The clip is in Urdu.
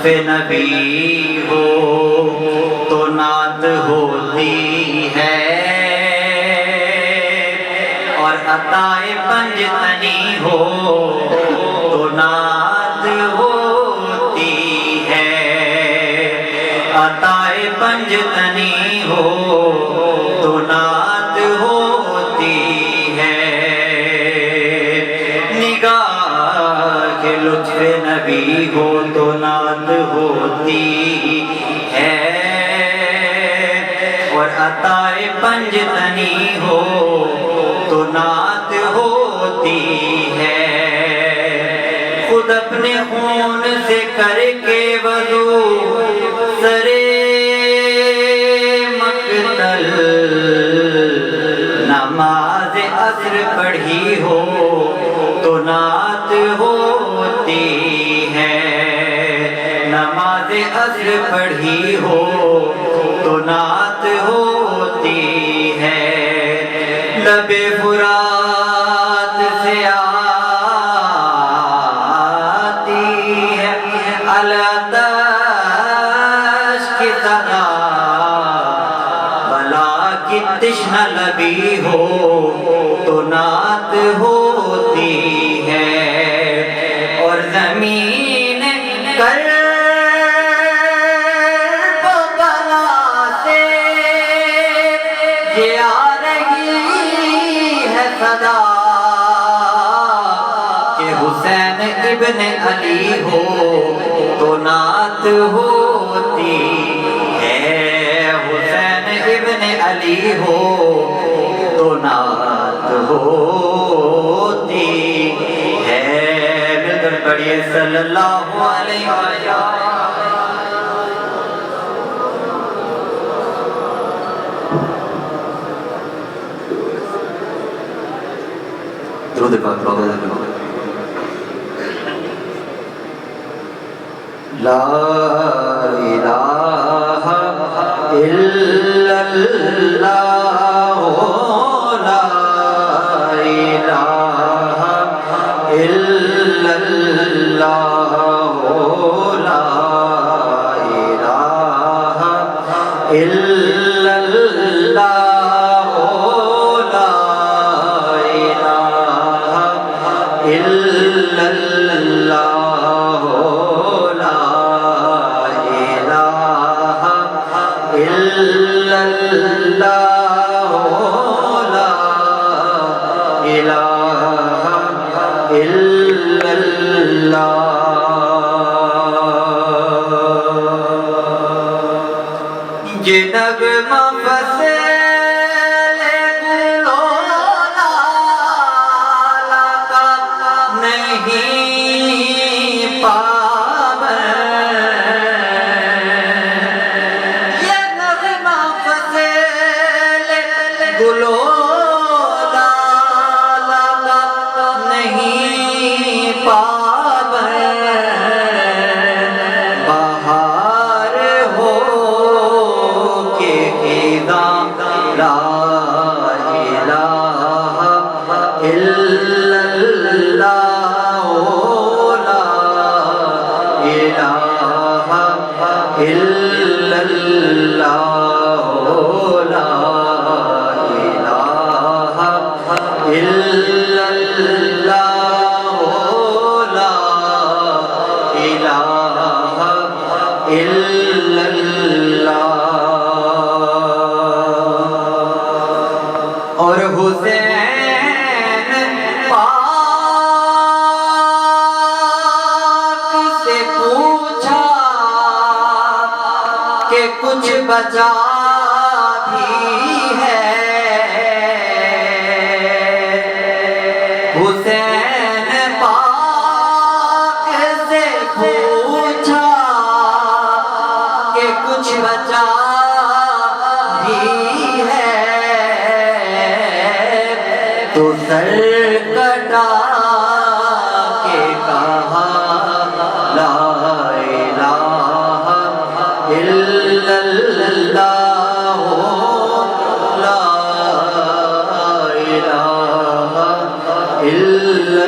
نبی ہو تو نعت ہوتی ہے، اور عطائے پنجتنی ہو تو نعت ہوتی ہے، عطائے پنجتنی ہو تو نعت ہوتی ہے، نگاہ کے لطف نبی ہو تو نعت ہوتی ہے، اور عطائے پنجتنی ہو تو نعت ہوتی ہے، خود اپنے خون سے کر کے وضو سرے مقتل نماز عصر پڑھی ہو تو نعت ہوتی ہے، نماز عصر پڑھی ہو تو نعت ہوتی ہے، لب فرات سے آتی ہے العطش کی صدا، بلا کی تشنہ لبی ہو تو نعت ہوتی ہے، اور زمین کرب بلا سے یہ آ رہی ہے صدا کہ حسین ابن علی ہو تو نعت ہوتی ہے، حسین ابن علی ہو تو نعت ہوتی ہے، مل کر پڑھیے صلی اللہ علیہ وسلم۔ درود پاک پڑھو۔ لا الہ الا اللہ، لا الہ الا اللہ، لا الہ الا اللہ، لا الہ الا اللہ، یہ نغمہ فصل گلو لالا کا نہیں پابند، یہ نغمہ فصل گلو لالا کا نہیں پابند، بہار ہو لا الہ الا اللہ، لا الہ الا اللہ، لا الہ الا اللہ، لا الہ الا اللہ، اور حسین پاک سے پوچھا کہ کچھ بچا بھی ہے، حسین پاک سے پوچھا کہ کچھ بچا بھی ہے، تو سر کٹا کے کہا لا الہ الا اللہ، لا الہ الا